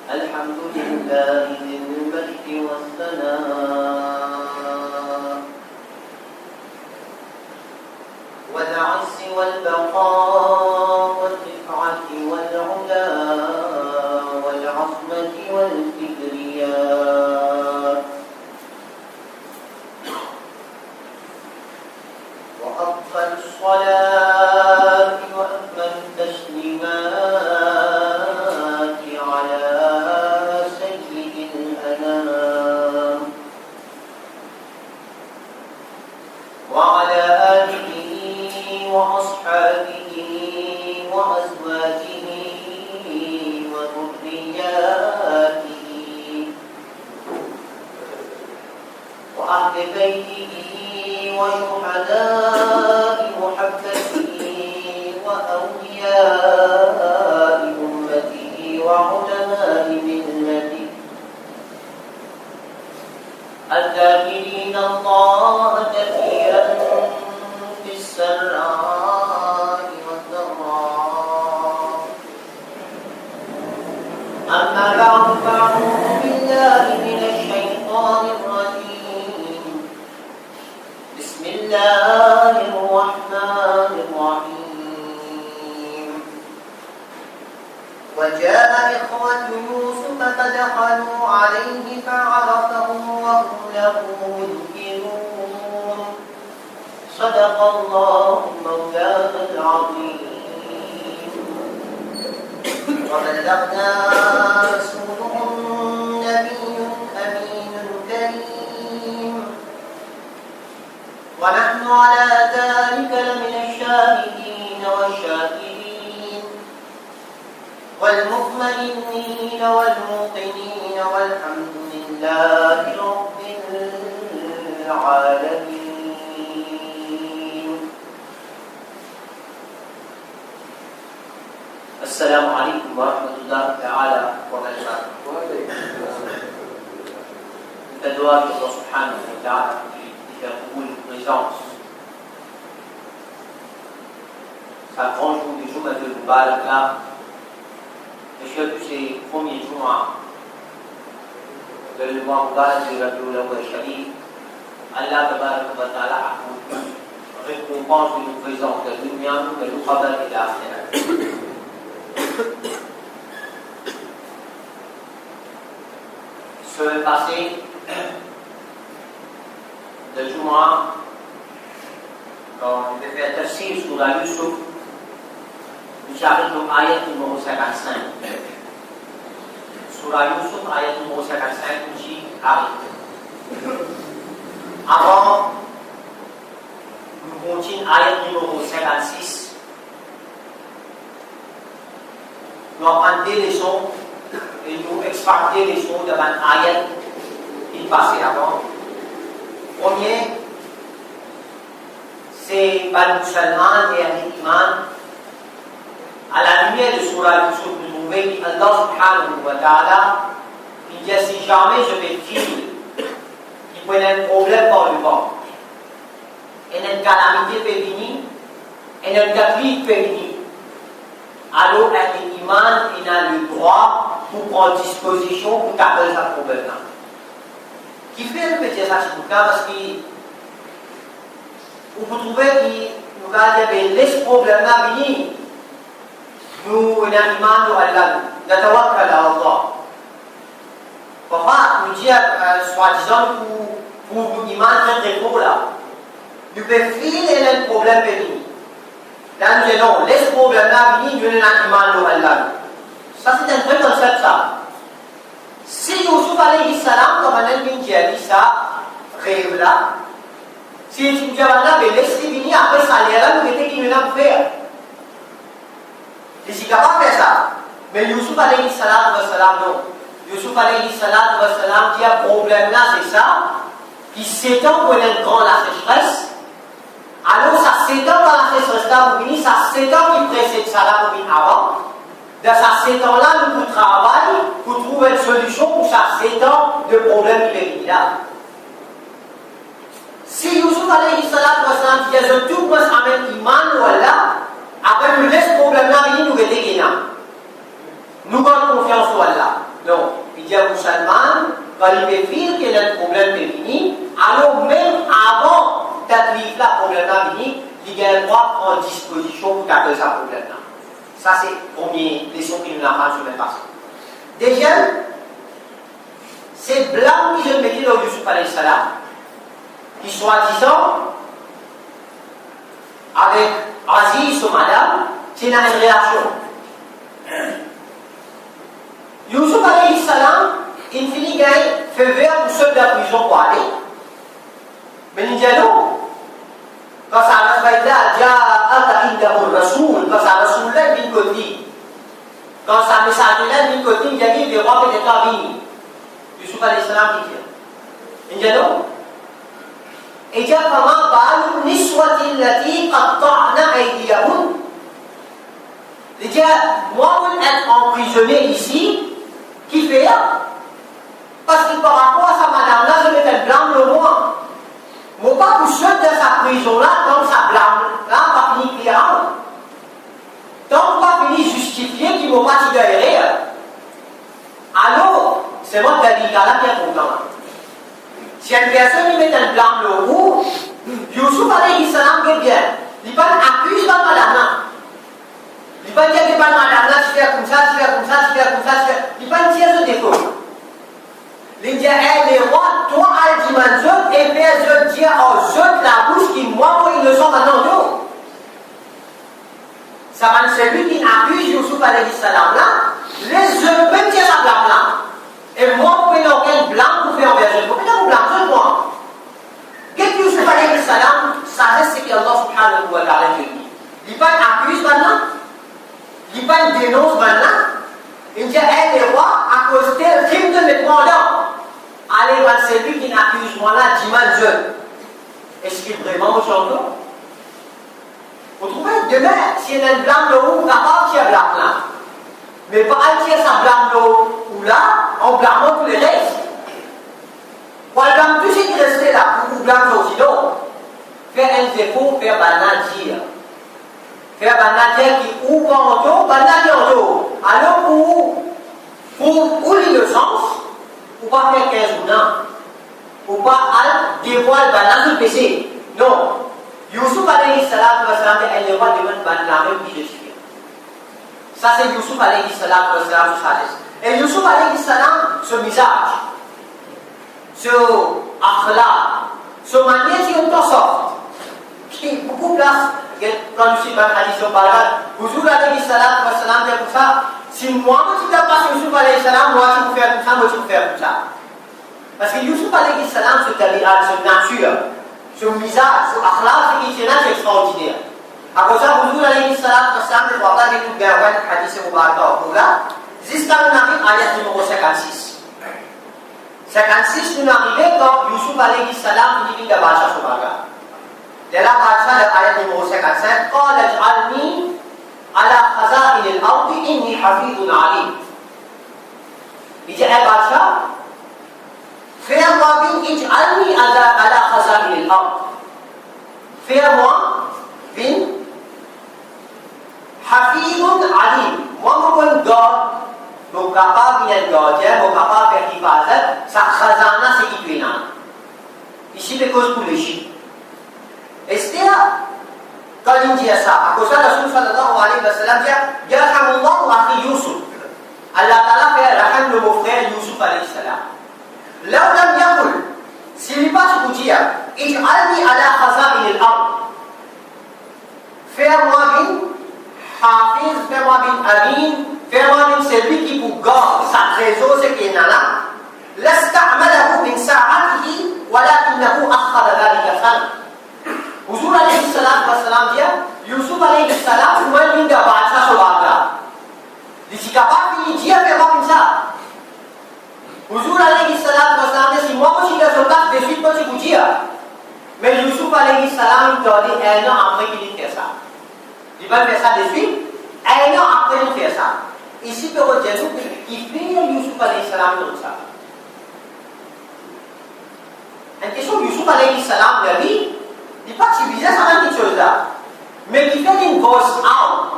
الحمد لله ذي المجد والثناء والعز والبقاء والرفعة والعلا والعظمة والكبرياء وأفضل الصلاة وأكمل التسليمات على سيد الأنام وعلى آله وأصحابه وأزواجه وذرياته وأهل بيته وشهداء محبته وأولياء أمته وعلماء ملته الذاكرين الله كثيرا في السراء والضراء أما بعد فأعوذ بالله من الشيطان الرجيم بسم الله الرحمن الرحيم وجاء إخوة يوسف فدخلوا عليه فعرفهم وهم له منكرون صدق الله مولانا العظيم وبلغنا رسولهم نبي أمين كريم ونحن على ذلك لمن الشاهدين والشاكرين والمطمئنين والموقنين والحمد لله رب العالمين. السلام عليكم ورحمة الله تعالى وبركاته. Doa de Allah subhanahu wa ta'ala de faire une présence. C'est un grand jour du Juma de Mubarak là. Et je sais que c'est le premier Juma de le mois Mubarak de Rabiul Awwal Sharif. Allah tabaraka wa ta'ala récompense de nos présences de dunya, de nos travail et de l'akhirah. Semaine passée, de Juma, quand on devait faire tafsir sur la Yusuf, nous arrivons à l'ayat numéro 55. Sur la Yusuf, ayat numéro 55, nous y arrivons. Avant, nous continuons ayat numéro 56. Nous apprenons des leçons et nous extractons des leçons de l'ayat qui passait avant. Premier, c'est Bal Musulman et Al-Iman. À la lumière de Surah Yusuf, nous trouvons qu'Allah subhanahu wa ta'ala, il dit si jamais je vais dire qu'il peut y avoir un problème par le vent, et une calamité peut venir, et une crise peut venir, alors Al-Iman, il a le droit pour prendre disposition pour taper ce problème-là. Qui fait un petit ça sur le cas parce que vous pouvez trouver que nous avons laissé ce problème-là venir. Nous avons un iman de Allah, nous tawakkal à Allah. Parfois, nous disons, soi-disant, pour nous iman très gros là, nous pouvons filer un problème venir. Là, nous disons non, laisse ce problème-là venir, nous avons un iman de Allah. Ça, c'est un vrai concept ça. Si Yusuf alayhi salam, comme on a dit ça, rêve là, si tu dis à Allah, laisse-les venir après ça, là, nous mettons qu'il nous faire. Il n'est pas capable de faire ça. Mais Yusuf alayhi salam, non. Yusuf alayhi salam dit un problème là, c'est ça, qui s'étend pour un grand la sécheresse. Alors ça s'étend dans la sécheresse là, vous venez, ça s'étend qui précède ça là, vous venez avant. Dans ces temps-là, nous travaillons pour trouver une solution pour ça s'étend de problème qui est là. Si Yusuf alayhi salam dit je tout moi avec iman ou Allah, après nous laisse problème là, nous rester là. Nous avons confiance en Allah. Non. disposition pour taper ça problème-là. Ça, c'est combien de leçons qui nous apprennent sur le passé. Deuxième, c'est blanc qui je mettais dans Yusuf alayhi salam, qui soi-disant, avec Aziz ou madame, c'est une relation. Yusuf alayhi salam, il finit gagner feu vert pour ceux de la prison pour aller. Mais il dit non. Quand ça va être là, quand ça Rasoul là, il côté. Quand ça message là, il côté, il dit le roi peut-être à venir. Yusuf alayhi salam qui dit. Il dit non. Et il dit comment parle niswati lati qatta'na aydiyahun. Il dit moi je vais être emprisonné ici, qui fait là? Parce que par rapport à sa madame-là, je vais être blanc le roi. Moi, pas pour ceux de sa prison-là, donc sa blâme-là, pas fini clair. Donc, pas fini justifié qu'il ne m'a pas tiré derrière. Alors, c'est moi qui ai dit, là, qui est content. Si une personne met un blanc le roux, Yusuf alayhi salam est bien. Il va accuser la madame-là. Il va dire que la madame-là, tu fais comme ça, tu fais comme ça, tu fais comme ça, tu fais. Il va dire ce défaut. Il dit, les rois, toi, Al-Dimanzot, et puis je dis aux autres la bouche qui, moi, ils le sont maintenant d'eau. Ça va être celui qui accuse Yusuf alayhi salam là, les autres même dire sa blâme là. Et moi, vous pouvez dans quel blanc vous faire envers eux. Vous pouvez dans blanc, c'est moi. Qu'est-ce que Yusuf alayhi salam, ça reste ce qu'Allah subhanahu wa ta'ala dit. Il va accuse maintenant, il va dénonce maintenant. Il dit, les rois, à cause d'elle, crime de mes trois là. Allez, voir celui qui n'accuse moi là, dis-moi jeune. Est-ce qu'il est vraiment aujourd'hui? Vous trouvez, demain, si il y a un blanc de haut, on n'a pas entier blanc là. Mais pas entier sa blanc de haut ou là, on blâme tous les restes. Pour le blanc, tout ce qui restait là, pour blanc de sinon, faire un défaut, faire banal dire. Faire banal dire qui ouvre en dos, banal dire en dos. Alors, pour l'innocence, ou pas faire 15 ou non, ou pas dévoiler banane du PC. Non. Yusuf alayhi salam wa salam, elle est roi de la même qui je suis. Ça c'est Yusuf alayhi salam wa salam sur sa liste. Et Yusuf alayhi salam, ce visage, ce akhlaq, ce manière qui est en sorte, qui est beaucoup place, quand je suis dans la tradition par là, Yusuf alayhi salam wa salam, c'est pour ça. Si moi, je ne pas Yusuf alayhi salam, moi, je peux faire comme ça, moi, je peux faire comme ça. Parce que Yusuf alayhi salam, ce tabi'at, ce nature, ce misage, ce akhlaq, c'est extraordinaire. À cause de ça, Yusuf alayhi salam, je crois pas que tout bien, ouais, le hadith est Mubarak au là. Jusqu'à nous arriver à l'ayat numéro 56. 56, nous arrivons quand Yusuf alayhi salam, il dit qu'il y a Bacha sur Baga. Il y a la Bacha, l'ayat numéro 55, قال اجعلني على خزائن الأرض إني حفيظ عليم. Il dit, eh Bacha, fais-moi bin ij'alni ala khaza'in al-ard. Fais-moi bin hafizun alim. Moi, mon garde, mon capable de gardien, mon capable de faire hifazat, sa khazana c'est Ibn. Ici, les causes pour les chiens. Et c'est quand il dit ça, à cause de Rasul sallallahu alayhi wa sallam dit Yarhamullah wa akhi Yusuf. Allah Ta'ala fait raham le mon frère Yusuf alayhi salam. Là où l'homme yakul, s'il n'est pas pour dire Ij'alni ala khaza'in al-ard. Fais-moi bin hafiz, fais-moi bin amin, fais-moi bin celui qui vous garde sa trésor, ce qui est là. Lasta'amalahu min sa'atihi, walakinahu akhara dhalika sana. Huzur alayhi salam dia, Yusuf alayhi salam, moi il a bacha sur Bagdad. Il dit capable il dit faire comme ça. Huzur alayhi salam dia, si moi je suis sur Bagdad, de suite moi je vous dis. Mais Yusuf alayhi salam il dit un an après qu'il fait ça. Il va faire ça de suite. Un an après il fait ça. Ici que vous dites il fait Yusuf alayhi salam comme ça. En question Yusuf alayhi salam lui a dit. Il n'est pas civilisé à cette chose-là. Mais il fait une grosse arme,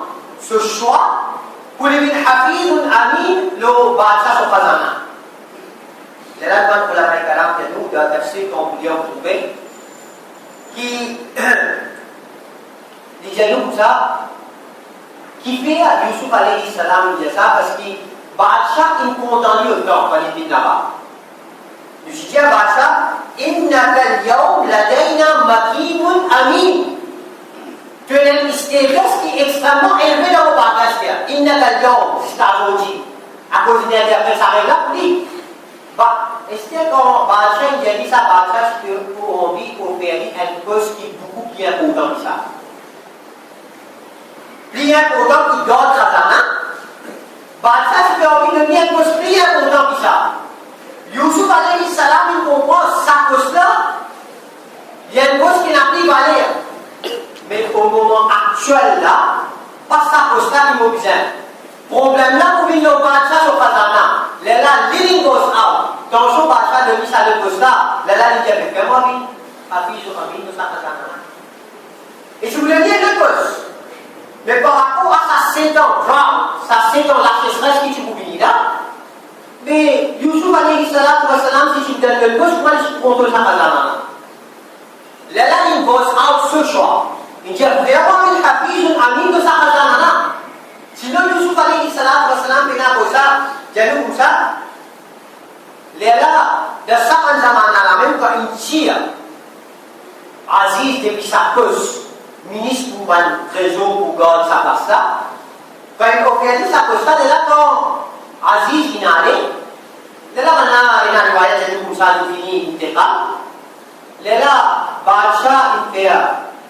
ce choix, pour les Hafiz ou Amin, le Bacha sur Khazana. C'est là que la Maïkalam de nous, de la tafsir qu'on peut dire retrouver, qui Les gens comme ça, qui fait à Yusuf alayhi salam, il dit ça parce que Bacha, il condamne autant quand il est là-bas. Je dis à Bacha, Innaka al-yawm ladayna makinun amin. Tu as un status qui est extrêmement élevé dans le bagage. Innaka al-yawm, c'est aujourd'hui. À cause d'une interprète, ça arrive là pour lui. Est-ce que quand Bacha, il a dit ça, Bacha, c'est pour envie qu'on fait un poste qui est beaucoup plus important que ça. Plus important qu'il garde Khazana. Bacha, c'est envie de dire un poste plus important que ça. Yusuf alayhi salam, il comprend sa poste-là. Il y a une poste qui n'a plus valeur. Mais au moment actuel là, pas sa poste-là qui m'a besoin. Problème là, pour venir au Bacha sur Khazana. Là, living goes out. Dans son Bacha de mise à le poste là, il dit avec moi, oui, affiche sur famille de sa Khazana. Et je voulais dire deux choses. Mais par rapport à sa 7 ans, sa 7 ans, la sécheresse qui tu peux venir là, mais Yusuf alayhi salam, si tu donnes le poste, moi je contrôle sa Khazana. Là, il goes out ce choix. Il dit vraiment une hafiz, une amie de sa Khazana. Sinon, Yusuf alayhi salam, il a posé ça, il a comme ça. Là, de sa Khazana, même quand il tire, Aziz depuis sa poste, ministre pour un trésor pour garder sa place là. Quand il offert sa poste là, quand Aziz il est allé, là maintenant il a envoyé comme ça, il finit, il était pas. Là, Bacha il fait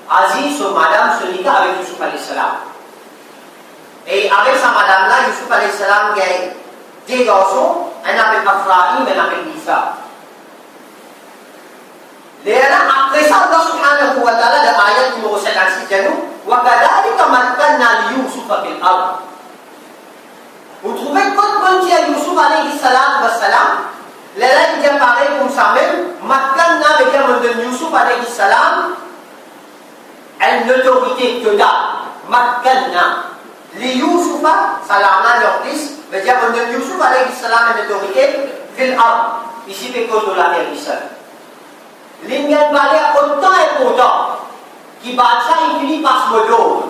Aziz sur madame se lie avec Yusuf alayhi salam. Et avec sa madame là, Yusuf alayhi salam il y a des garçons, un appelle Afraïm, un appelle Isa. Après ça, Allah subhanahu wa ta'ala, dans l'ayat numéro 56, dit وَكَذَلِكَ مَكَّنَّا لِيُوسُفَ فِي الْأَرْضِ. Vous trouvez quand on dit à Yusuf alayhi salam wa salam, là il dit pareil comme ça même, Makkanna veut dire de Yusuf alayhi salam, une autorité que da, Makkanna. Li Yusufa, salamna leur fils, veut dire de Yusuf alayhi salam, une autorité, fil ard. Ici, c'est cause de la terre d'Israël. L'Indian valeur autant important qui Bacha il finit par se modérer.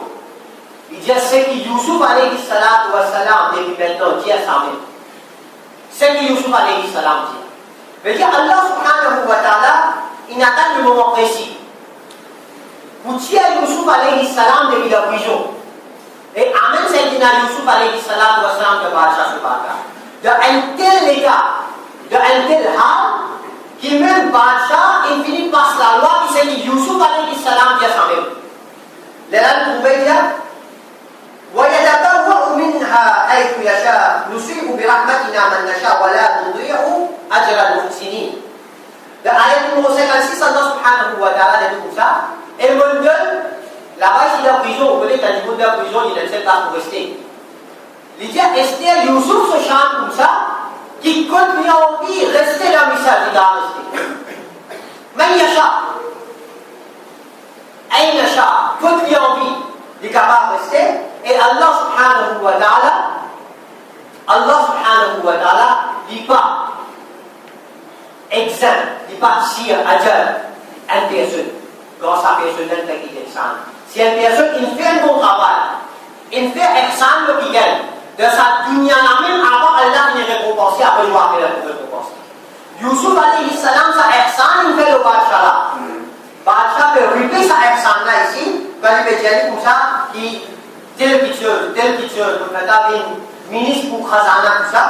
Il dit c'est que Yusuf alayhi salam depuis maintenant dit à sa mère. C'est que Yusuf alayhi salam dit. Mais dire Allah subhanahu wa ta'ala, il attend le moment précis. Pour tuer Yusuf alayhi salam depuis la prison. Et Amen Sayyidina Yusuf alayhi salam de Bacha se parle. De un tel état, de un tel hal, qui même Bacha, il finit par la loi qui c'est que Yusuf alayhi salam dit à sa mère. Là, vous pouvez dire وَيَتَبَوَّأُ مِنْهَا حَيْثُ يَشَاءُ نُصِيبُ بِرَحْمَتِنَا مَنْ نَشَاءُ وَلَا نُضِيعُ أَجْرَ الْمُحْسِنِينَ. L'ayat numéro 56, Allah subhanahu wa ta'ala dit comme ça. Et le monde là-bas, il est en prison. Vous connaissez, quand il est en prison, il ne sait pas pour rester. Il dit à Esther, Yusuf se chante comme ça, qui continue en vie, rester dans le message, il doit rester. Mais il y a continue en vie, il est capable de rester. Et Allah subhanahu wa ta'ala, il n'est pas exempt, il n'est pas si ajal, une personne, grâce à personne qui est ihsan. Si une personne qui fait un bon travail, il fait ihsan le qui gagne. De sa dunya même avant Allah qui est récompensé, après il va faire la récompense. Yusuf alayhi salam, sa ihsan, il fait le Bacha là. Bacha peut répéter sa ihsan là ici, quand il veut dire comme ça, qui telle petite chose, donc maintenant il ministre pour Khazana, tout ça.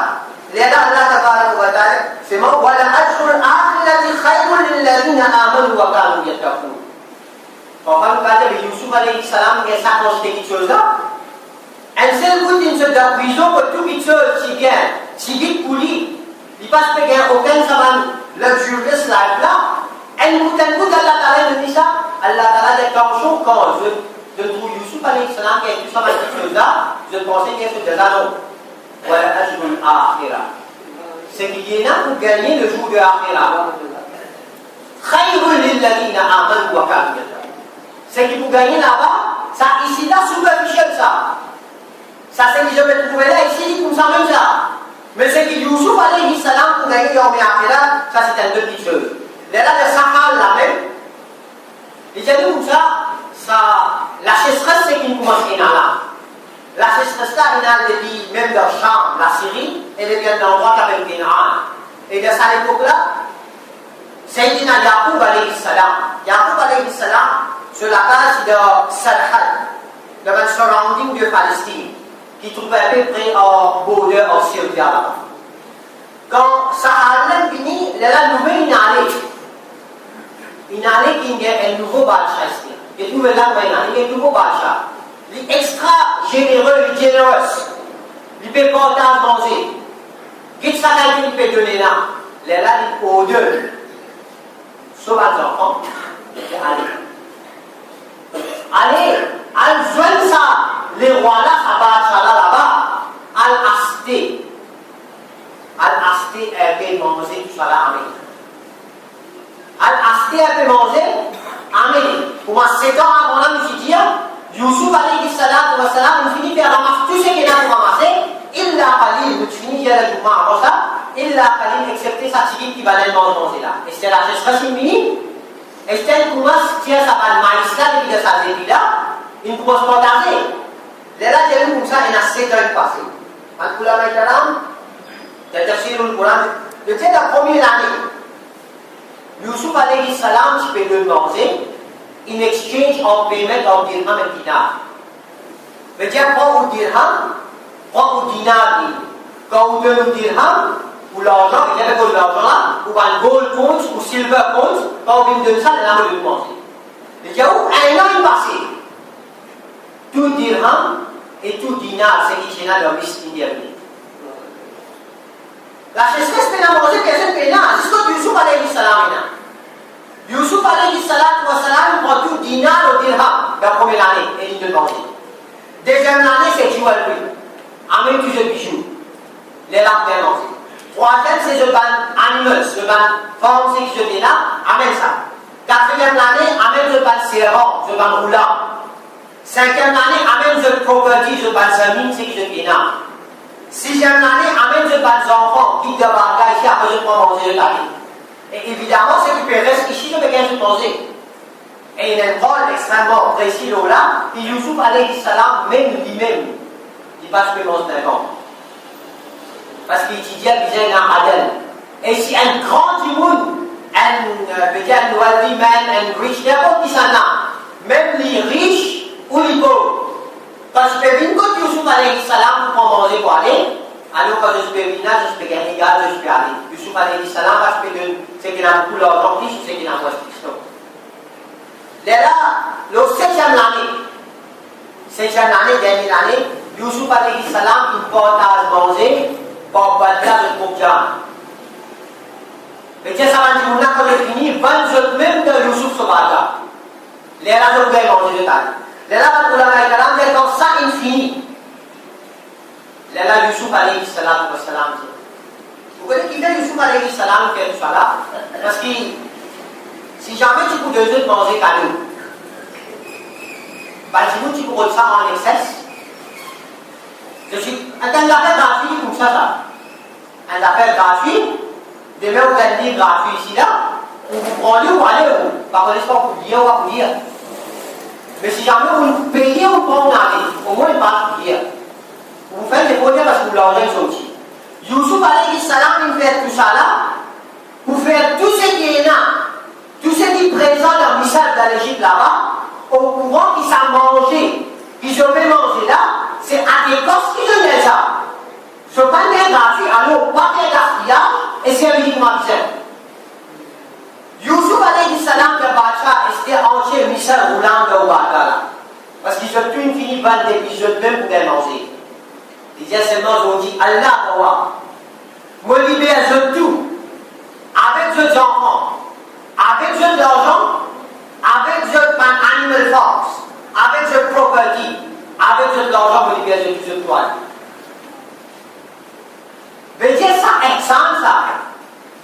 Là, Allah tabaraka wa ta'ala, c'est moi, wa la ajrul akhirati khayrun lilladhina amanu wa kanu yattaqun. Enfin, nous parlons de Yusuf alayhi salam, qui est ça dans cette petite chose là. Un seul coup d'une seule prison pour tout petit chose qui vient, si vite pour lui, il passe pas gain aucun savant luxurious life là. Un coup Allah Ta'ala de dit ça, Allah Ta'ala dit quand je trouve Yusuf alayhi salam qui est tout ça dans cette chose là, je pensais qu'il y a ce déjà non. Voilà ajrul akhirah. C'est qu'il y en a pour gagner le jour de l'akhirah. Khayrun lilladhina amanu wa kanu yattaqun. C'est qu'il faut gagner là-bas, ça ici là superficiel ça. Ça c'est que je vais trouver là ici comme ça même ça. Mais c'est que Yusuf alayhi salam pour gagner Yawm al-Akhirah, ça c'est une petite chose. Là de Sahal là même, il dit comme ça la sécheresse, c'est qu'il commence là. La sécheresse, là, il y a des même dans Cham, la Syrie, et il y a un endroit qui s'appelle Kénan. Et de cette époque-là, Sayyidina Yaqub alayhi salam, sur la base de Sarhad, dans le surrounding de Palestine, qui trouvait à peu près en border en Syrie là-bas. Quand ça a fini, il y a la nouvelle une année qui est un nouveau Bacha ici. Il y a un nouveau Bacha. Il est extra généreux, il est généreux. Il peut porter à manger. Qu'est-ce qu'il peut donner là? Il est là, il est au deux. Sauf les enfants, allez, joindre ça, les rois là, ça va là-bas, al-Asté, elle peut manger tout ça là, Amérique. Al-Asté, elle peut manger, Amérique. Pour moi, 7 ans avant là, je me suis dit, Youssouf alayhi salam, on finit par ramasser tout ce qu'il a pour ramasser, il l'a fallu, je finis hier le jour avant ça, il l'a fallu accepter sa tigite qui va aller manger là. Et c'est la sécheresse infinie. Et c'est une commence, tiens, ça va le maïs là, depuis de sa débit là, il commence à partager. Là, j'ai vu comme ça, il y a 7 ans passé. Quand vous l'avez dit, c'est tafsir le Coran. Depuis la première année, Youssouf alayhi salam, je peux le manger, in exchange of payment of dirham and dinar. Mais tiens, prends au dirham, prends au dinar. Quand vous donnez le dirham, ou l'argent, il y avait de l'argent là, ou un gold coin, ou silver coin, quand vous me donnez ça, il y a de manger. Il y a un an passé. Tout dirham et tout dinar, c'est qui est dans le liste indienne. La sécheresse peut la manger, personne peut là. C'est ce que Youssouf alayhi salam. Youssouf alayhi salam prend tout dinar au dirham la première année et il te manger. Deuxième année, c'est jewelry. Amène tous les bijoux. Les lampes bien manger. Troisième, c'est le ban animals, le ban forme, c'est que je dis là, amène ça. Quatrième année, amène le ban serrant, le ban roulant. Cinquième année, amène le property, le ban zamine, c'est que je dis là. Sixième année, amène le ban enfants, qui te bagaille ici, après je prends manger le taille. Et évidemment, ce qui peut rester ici, je vais bien se manger. Et il y a un rôle extrêmement précis là, et Youssouf alayhi salam, même lui-même, il va se manger d'un vent. Parce qu'il étudiait bien dans Adel. Et si un grand monde, un wealthy man, un rich, n'importe qui s'en a, même les riches ou les pauvres, quand je peux venir quand Youssouf alayhi salam pour manger pour aller, alors quand je peux venir, je peux gagner gaz, je peux aller. Youssouf alayhi salam, je peux donner ce qu'il a beaucoup d'argent, plus ce qu'il a moins de là, le 7e année, dernière année, Youssouf alayhi salam, il porte à manger. Pour battre le Koukjan. Mais tiens, ça va dire, on a quand on fini, 20 jours même de Youssouf Sobata. Les là, je vais manger de taille. Les là, pour la Maïkalam, c'est comme ça infini. Les là, Youssouf alayhi salam. Vous connaissez qui fait Youssouf alayhi salam faire tout ça là? Parce que si jamais tu peux 2 jours manger cadeau, bah, tu peux ça en excès. Je suis un affaire gratuit comme ça. Un affaire gratuit, demain vous avez un livre gratuit ici là, vous prenez ou allez où? Par contre, pour lire ou pas pour lire. Mais si jamais vous payez ou pas, vous allez, au moins il va pour lire. Vous faites des projets parce que vous l'avez sorti. Youssouf alayhi salam, il fait tout ça là, pour faire tout ce qui est là, tout ce qui est présent dans le message de l'Égypte là-bas, au courant qu'ils s'en mangé, qu'ils ont fait manger là. C'est à des costes qui donnent ça. Ce n'est pas bien gratuit, alors pas bien gaspillage, et c'est uniquement bizarre. Youssouf alayhi salam, le Bacha, était entier Michel roulant de Ouattara. Parce qu'ils ont tout fini 20 épisodes même pour les manger. Ils disaient seulement, ils ont dit, Allah, moi libère je tout, avec je enfants, avec je l'argent, avec je animal farms, avec je property. Avec de l'argent pour libérer de toute toile. Mais c'est ça, exemple ça.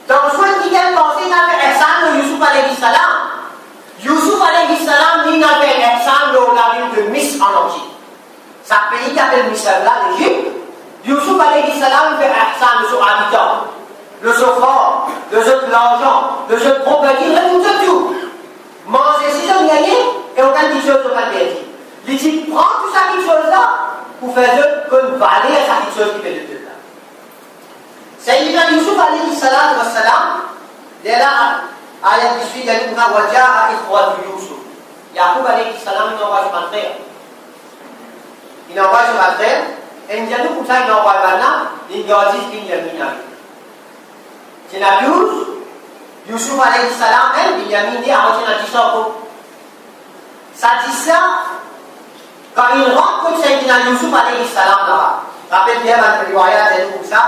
Donc, soit qui vient penser dans l'exemple de Youssouf alayhi salam. Youssouf alayhi salam, il a fait l'exemple de la ville de Misr en Égypte. C'est un pays qui appelle Misr là, l'Égypte. Youssouf alayhi salam fait l'exemple de son habitant, de son fort, de son l'argent, de son propriété, de tout. Manger si on gagne, et on gagne des choses au papier. Il dit, prends tout ça quelque chose là, pour faire comme valer à ça quelque chose qui fait de tout là. Sayyidina Yusuf alayhi salatu wa salam, il est là, ayat qui suit, il y a une waja'a ikhwatu Yusuf. Yaqub alayhi salam, il envoie son frère. Il envoie son frère, et il dit, nous, comme ça, il envoie maintenant, il dit, Binyamin. C'est la Yusuf alayhi salam, Binyamin dit, avant qu'il a dit ça, ça dit ça, quand il rentre comme Sayyidina Yusuf alayhi salam là-bas, rappelle bien ma riwaya, c'est comme ça,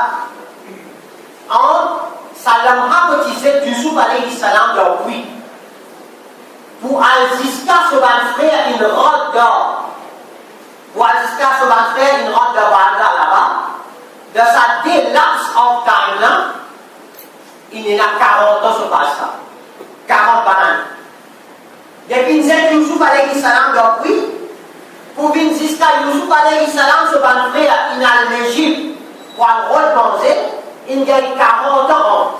en salamha quand il sait Yusuf alayhi salam dans oui, pour Al-Ziska sur mon frère une route d'or, pour Al-Ziska sur mon frère une route de Bagdad là-bas, de sa délapse of time là, il est là 40 ans sur ça, 40 bananes. Depuis que Yusuf alayhi salam dans oui, pour venir jusqu'à Yusuf alayhi salam sur mon frère in al-Égypte, pour le rôle manger, il y a 40 ans.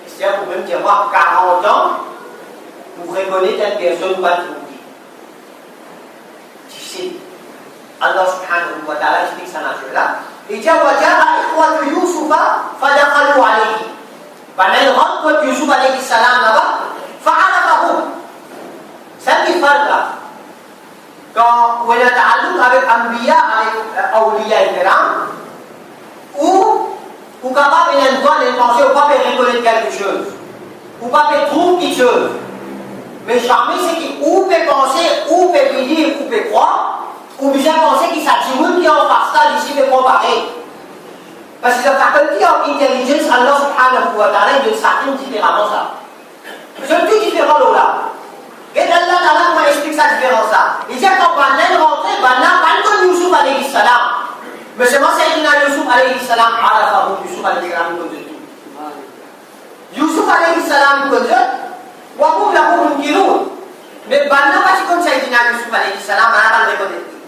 C'est-à-dire pour même dire 40 ans, pour reconnaître une personne pas trouvée. Difficile. Allah subhanahu wa ta'ala explique ça là. Il dit waja'a ikhwatu Yusufa fadakhalu alayhi. Pendant il rentre Yusuf alayhi salam là-bas, fa'arafahum. Ça qui fait là. Quand on a ta'alluq avec Anbiya, avec Awliya Ikram, ou capable de penser, ou pas de reconnaître quelque chose, ou pas de trouver quelque chose. Mais jamais c'est qui ou peut penser, ou peut dire, ou peut croire, ou bien penser qu'il s'agit qui en face ça, ici peut comparer. Parce que la faculté en intelligence, Allah subhanahu wa ta'ala, il s'attend différemment ça. C'est tout différent là. Et Allah ta'ala nous explique sa différence là. Il dit quand Banan rentré, Banan, pas comme Yusuf alayhi salam. Mais c'est moi, Sayyidina Yusuf alayhi salam, arafahu Yusuf alayhi salam, il connaît tout. Yusuf alayhi salam, il connaît, wahum lahum munkirun. Mais Banan, pas comme Sayyidina Yusuf alayhi salam, arafahu il connaît tout.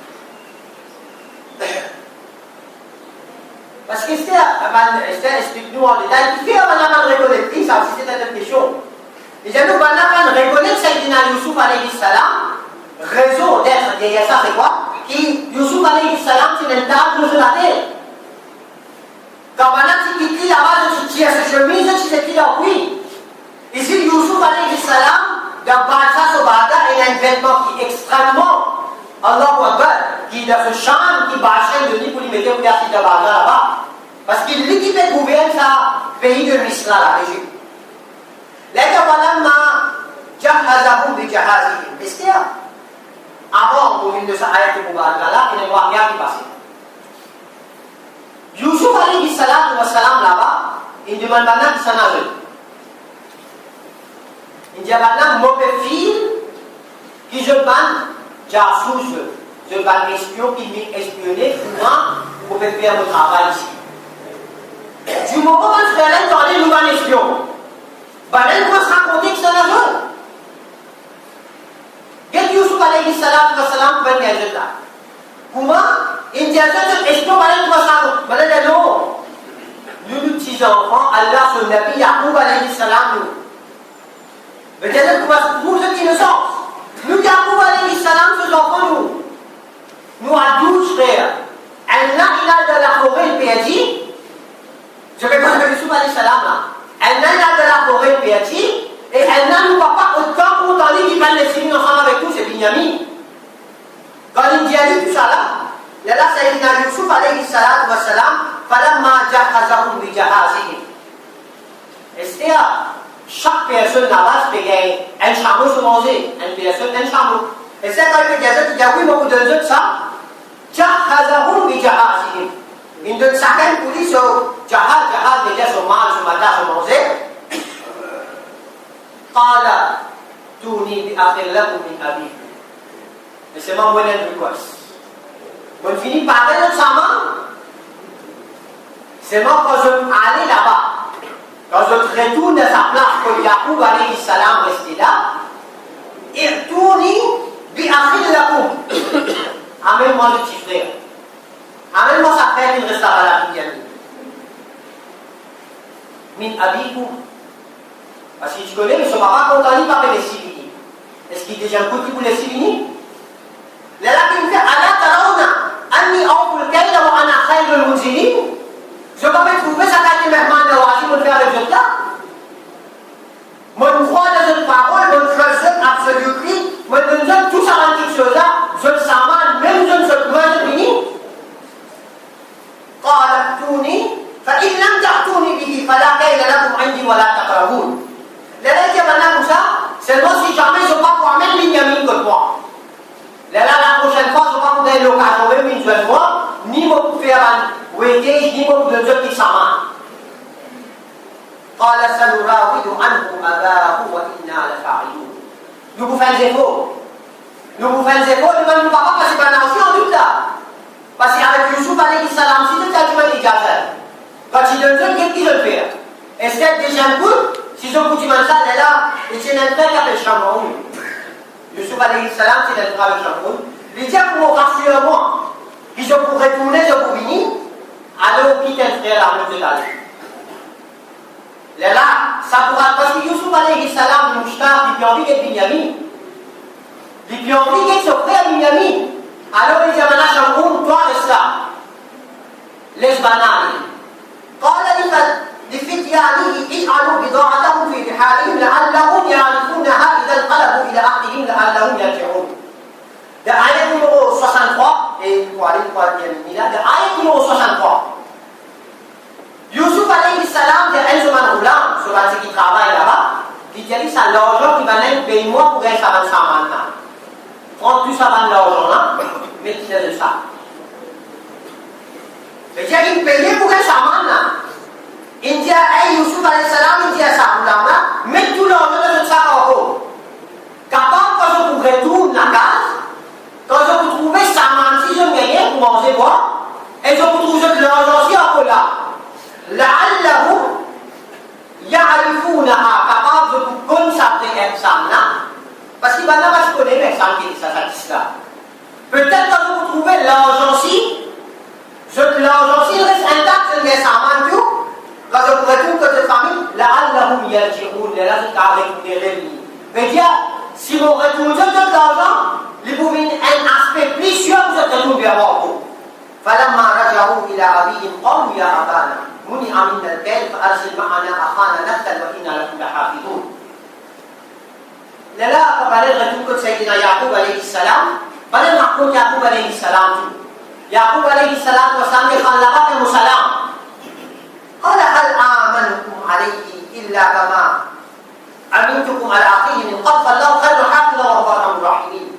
Parce que Esther explique-nous en détail, qui fait Banan reconnaître ça, si c'est une question. Et j'ai nous Banan reconnaître Sayyidina Yusuf alayhi salam, raison d'être derrière ça, c'est quoi? Qui Yusuf alayhi salam, c'est une table sur la terre. Quand Banan dit qu'il là-bas, tu as ce chemise, tu sais qu'il a oui. Ici, Yusuf alayhi salam, dans Bagdad sur Bagdad, il y a un vêtement qui est extrêmement, Allahu Akbar, qui est dans ce champ, qui bâche de lui pour lui mettre au quartier de Bagdad là-bas. Parce qu'il lui qui peut gouverner ce pays de l'Islam, la Égypte. Là, Banan jahazahum bi jahazihim. Est-ce qu'il y a avant qu'on vienne de sa ayat de Mubarak là, il ne voit rien qui passe. Yusuf alayhi salatu wa salam là-bas, il demande maintenant qui s'en a vu. Il dit maintenant, mon fille, qui je banne, jassous, je banne espion qui m'est espionné, pour faire mon travail ici. Du moment où je fais l'aide, on est nous banne espion. Banane doit se raconter que ça n'a vu. Qu'est-ce Yusuf alayhi salatu wa salam peut dire là? Comment? Il dit à ce est-ce que Banane doit se raconter? Banane non. Nous, petits enfants, Allah, son Nabi, Yaqub alayhi salam, nous. Mais c'est-à-dire que pour cette innocence, nous, Yaqub alayhi salam, ce enfants, nous à 12 frères. Allah, il a de la forêt, il a dit, je vais pas dire Yusuf alayhi salam là. Allah, il a de la forêt, il a dit, et elle n'a nous pas autant pour tandis qu'il va les signer ensemble avec nous, c'est Binyamin. Quand il dit tout ça là, là, Sayyidina Yusuf alayhi salatu wa salam, falamma jahazahum bi jahazihim. C'est-à-dire, chaque personne là-bas se paye un chameau se manger, une personne, un chameau. Et c'est quand il dit ça, il dit oui, mais vous donnez ça, jahazahum bi jahazihim. Il donne chacun pour dire jahaz, déjà son mal, son matin, son manger. قال توني بأخ لكم من أبيكم. Mais c'est mon moyen de request. On finit par aller ensemble. C'est moi quand je allais là-bas, quand je retourne à sa place, quand Yaqub alayhi salam restait là, il tourne بأخ لكم. Amène-moi le petit frère. Amène-moi sa frère qui reste là-bas la Binyamin. Min abikum. Parce que tu connais, mais ce papa, quand on dit par les Sibini. Est-ce qu'il est déjà un coup pour les Sibini? لكن ألا ترون أني أوفي الكيل وأنا خير المنزلين. Je ne peux pas trouver ça quand les mehman nawasi me faire le jeu. Mon croix dans une parole, mon choisit absolument, mon donne tout ça dans quelque chose là, je le saman, même je ne sais pas de fini. قال ائتوني فإن لم تأتوني به فلا كيل لكم عندي ولا تقربون. Là il dit maintenant Moussa, seulement si jamais je ne vais pas pouvoir mettre Binyamin que toi. Là la prochaine fois je ne vais pas vous donner l'occasion même une seule fois, ni me faire un waitage, ni me donner un petit saman. قال سنراود عنه أباه وإنا لفاعلون. Nous vous faisons des efforts. Nous vous faisons des efforts, nous ne pouvons pas passer par la nation en doute là. Parce qu'avec Youssouf alayhi salam, si tu as du mal à dire, quand tu donnes ça, qu'est-ce qu'il veut faire? Est-ce que déjà un coup, si je vous dis ça, là, il y a un frère qui appelle Chamoun. Youssouf alayhi salam, c'est un frère avec Chamoun. Il dit pour me rassurer moi, puis je pourrais retourner, je pourrais venir, alors quitte un frère là, nous te allons. Là, ça pourra, parce que Youssouf alayhi salam, le mouchtar, il peut envie d'être Binyamin. Il peut envie d'être son frère Binyamin. Alors il dit à Chamoun, toi reste là. Laisse banane. قال لفتيانه اجعلوا بضاعتهم في رحالهم لعلهم يعرفونها إذا انقلبوا إلى أهلهم لعلهم يرجعون. De ayat numéro 63, et pour aller pour terminer là, de ayat numéro 63. Youssouf alayhi salam, de Enzoman Roulam, sur la qui travaille là-bas, il dit ça l'argent qui va l'être payer moi pour être avant ça maintenant. Prends tout ça avant l'argent là, mettez de ça. Mais il paye pour être ça maintenant. Il dit à Youssouf alayhi salam, il dit à ça Roulam là, mets tout l'argent dans ça encore. Capable quand je vous retourne la case, quand je vous trouve ça maintenant, si je ne gagne pour manger quoi, et je vous trouve que l'argent aussi encore là. لعلهم يعرفونها capable de vous consacrer l'examen là parce qu'il va pas se connaître l'examen qui est ça. Peut-être quand vous trouvez l'argent-ci, l'argent-ci reste intact, l'examen tout, quand je vous retourne que cette famille, لعلهم يرجعون, là c'est avec des revenus. Mais dire, si vous retournez tout l'argent, il vous met un aspect plus sûr que vous retournez vers vous. فلما رجعوا إلى أبيهم قالوا يا أبانا منع منا الكيل فأرسل معنا أخانا نقتل وإنا له لحافظون. للا فبلغ تلك سيدنا يعقوب عليه السلام بل نقول يعقوب عليه السلام يعقوب عليه السلام والسلام قال لقد مسلم قال هل آمنكم عليه إلا كما أمنتكم على أخيه من قبل فالله خير حافظا وهو أرحم الراحمين.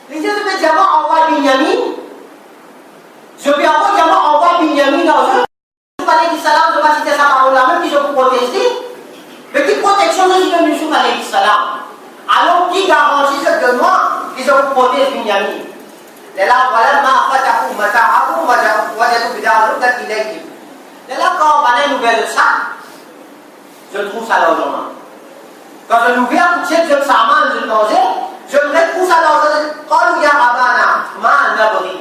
لذلك جماعة الله بنيامين je vais avoir également envoyé Binyamin dans eux. Youssouf alayhi salam, je ne vais pas citer sa parole là, même qu'ils ont protesté. Mais quelle protection nous donne Youssouf alayhi salam? Alors qui garantit de moi qu'ils ont protégé Binyamin? Là, voilà, ma fatahu mata'ahu wajadu bida'arudat ilayhim. Là, quand on va une nouvelle de ça, je trouve ça là aujourd'hui. Quand je l'ouvre, je sais que ça mange, je mangeais, je me retrouve ça là aujourd'hui. Qalu ya abana, ma nabri.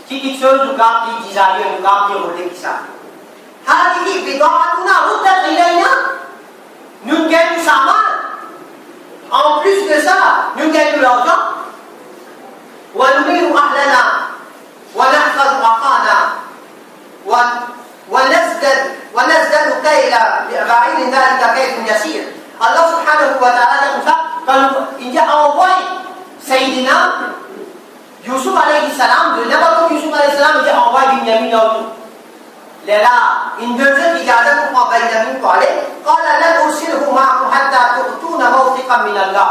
Qui chose nous garde qui disait nous garde qui roulait qui ça. هذه بضاعتنا ردت إلينا. Nous gagnons ça mal. En plus de ça, nous gagnons l'argent. ونمير أهلنا ونحفظ أخانا ونزدد كيل بعير ذلك كيل يسير. الله سبحانه وتعالى quand il a envoyé Sayyidina Youssouf alayhi salam, de n'importe Youssouf alayhi salam, il a envoyé Binyamin dans tout. Là, une deuxième إجازة pour Binyamin pour aller. قال لن أرسله معكم حتى تؤتون موثقا من الله.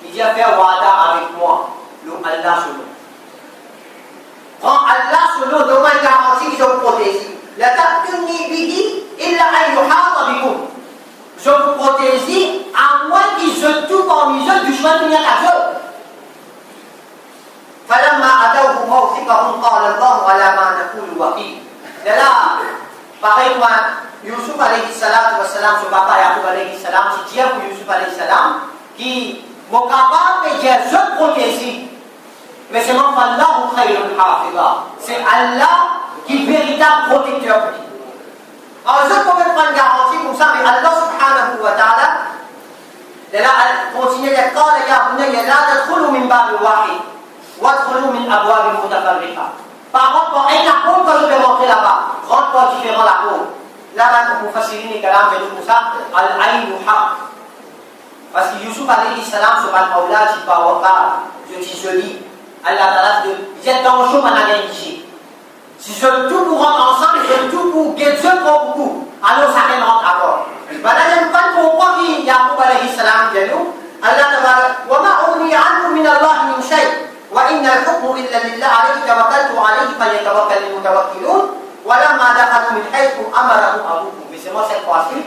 Il dit à faire wada avec moi, le Allah solo. Quand Allah solo demande garantie qu'ils ont protégé. لا تأتوني به إلا أن يحاط بكم. Je vous protège à moins qu'ils se tout parmi eux du chemin de venir à eux. فلما أتوه موثقهم قال الله على ما نقول وكيل. Là, pareil pour Youssouf alayhi salam, son papa Yacoub alayhi salam, c'est Dieu pour Youssouf alayhi salam, qui est capable de dire je protège. Mais c'est mon Allah khayrul hafiza. C'est Allah qui est le véritable protecteur. Alors je peux me prendre garantie pour ça, mais Allah subhanahu wa ta'ala, là, continue de dire, قال يا بني لا تدخلوا من باب واحد. وادخلوا من أبواب متفرقة. Par contre, pour un apôtre, quand je vais rentrer là-bas, rentre par différents apôtres. Là-bas, comme Mufassirin et Kalam, et tout ça, Al-Aïn Haq. Parce que Yusuf alayhi salam, sur Al-Awlad, il va avoir, je dis joli, Allah Ta'ala, il y a dans le show, on a gagné ici. Si je veux tout pour rentrer ensemble, je veux tout pour guérir, je prends beaucoup. Alors, ça vient rentrer d'accord. Voilà, je ne pas comprendre qu'il y a Yaqub alayhi salam, Allah Ta'ala, وَمَا أُغْنِي عَنْكُم مِّنَ اللَّهِ مِنْ شَيْءٍ وَإِنَّ الْحُكْمُ إِلَّا لِلَّهِ عَلَيْهِ توكلت وعليه فليتوكل المتوكلون ولما دخلوا من حيث أمرهم أبوهم. Mais c'est moi cette fois-ci,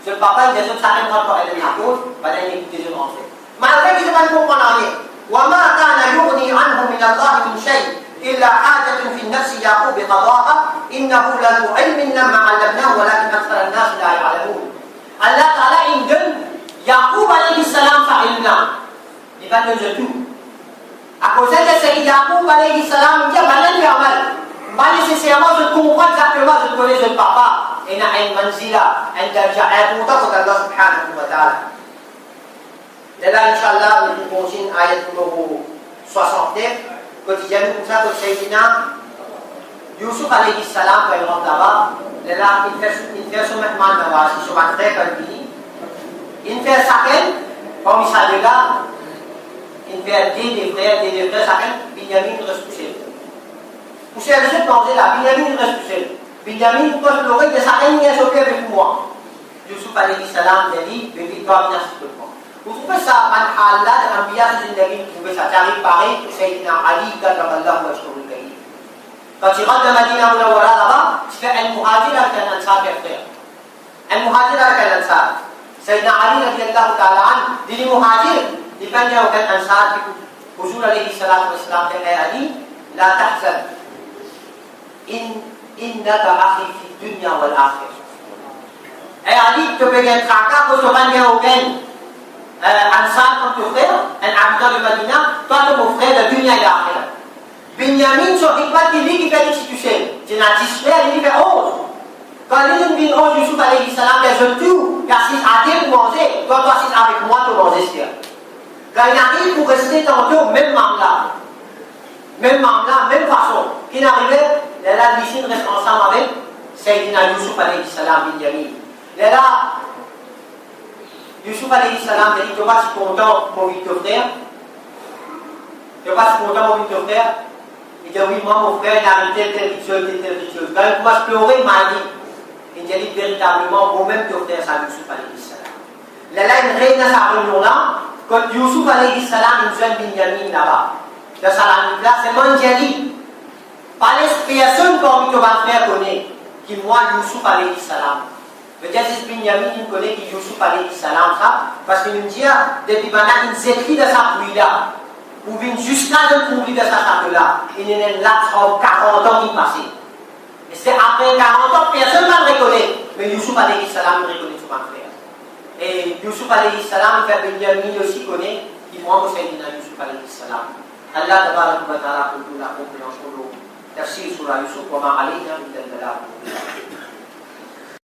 c'est le papa des autres, ça ne rentre pas dans la cause, pas dans les des autres enfants. Malgré que je ne comprends rien. وما كان يغني عنه من الله من شيء إلا حاجة في النفس يعقوب قضاها إنه لذو علم لما علمناه ولكن أكثر الناس لا يعلمون. Allah Ta'ala il donne Yaqub alayhi salam sa ilna. Il va donner tout. À cause de ce Yaqub alayhi salam, il dit pas nécessairement je comprends exactement, je connais le papa. Il y a une manzila, un darja, un montant pour Allah subhanahu wa ta'ala. Et là, Inch'Allah, nous continuons ayat numéro 69. Quotidiennement, comme ça, pour Sayyidina Yusuf alayhi salam, quand il rentre là-bas, là, il fait son mehman nawasi, son matré, comme il dit. Il fait saken, comme il s'est là, il fait des frères, saken, Binyamin reste poussé. Poussé à cette manger là, Binyamin reste poussé. Binyamin, pourquoi je l'aurais de saken, il est choqué avec moi. Yusuf alayhi salam, il dit, bébé, toi, viens s'il te plaît. Vous trouvez ça, man halal, l'ambiya de Zindagi, vous trouvez ça, j'arrive pareil pour Sayyidina Ali, Karramallah, wa Shkoul Karim. Quand il rentre de Madina Munawwara là-bas, il fait un muhajir avec un ansar frère. Un muhajir avec un ansar. Sayyidina Ali, radiallahu ta'ala an, dit les muhajir, il fait un aucun ansar, qui Huzur alayhi salatu wa salam, dit Ali, la tahzan, innaka akhi fi dunya wal akhir. Et Ali, tu peux gagner tracas pour se rendre au gain. Ansar comme ton frère, un habitant de Madina, toi tu es mon frère de dunya et l'akhirah. Binyamin, sur Hikmat, il dit qu'il fait des institutions. Tu n'as 10 frères, il fait 11. Quand il dit 11, Yusuf alayhi salam, il dit tout, il y a 6 à pour manger, toi tu as 6 avec moi pour manger ce qu'il y a. Quand il arrive pour rester tantôt, même mamla, même façon, qu'il arrivait, la Lucine reste ensemble avec Sayyidina Yusuf alayhi salam, Binyamin. Là, Yusuf alayhi salam dit, tu vas si content mon huit frère. Tu vas si content mon huit frère. Il dit, oui, moi mon frère, il a arrêté tel rituel. Quand il commence à pleurer, il m'a dit, il dit véritablement, moi-même ton frère, c'est Yusuf alayhi salam. Là, une reine à sa réunion là, quand Yusuf alayhi salam, il jeune Binyamin là-bas, dans sa là, c'est Mandjali. Pas les personnes parmi ton frère connaît, qui moi, Yusuf alayhi salam. Peut-être que Binyamin il connaît que Yusuf alayhi salam ça, parce qu'il me dit, depuis maintenant, il s'écrit de sa pluie là, ou bien jusqu'à le trouver de sa château là, il est là 40 ans qui passé. Et c'est après 40 ans, personne ne le reconnaît, mais Yusuf alayhi salam il reconnaît son frère. Et Yusuf alayhi salam, fait Binyamin aussi connaît, il prend au Sayyidina Yusuf alayhi salam. Allah tabarak wa ta'ala pour la compréhension de tafsir sur la Yusuf, wa ma alayna min al-balagh.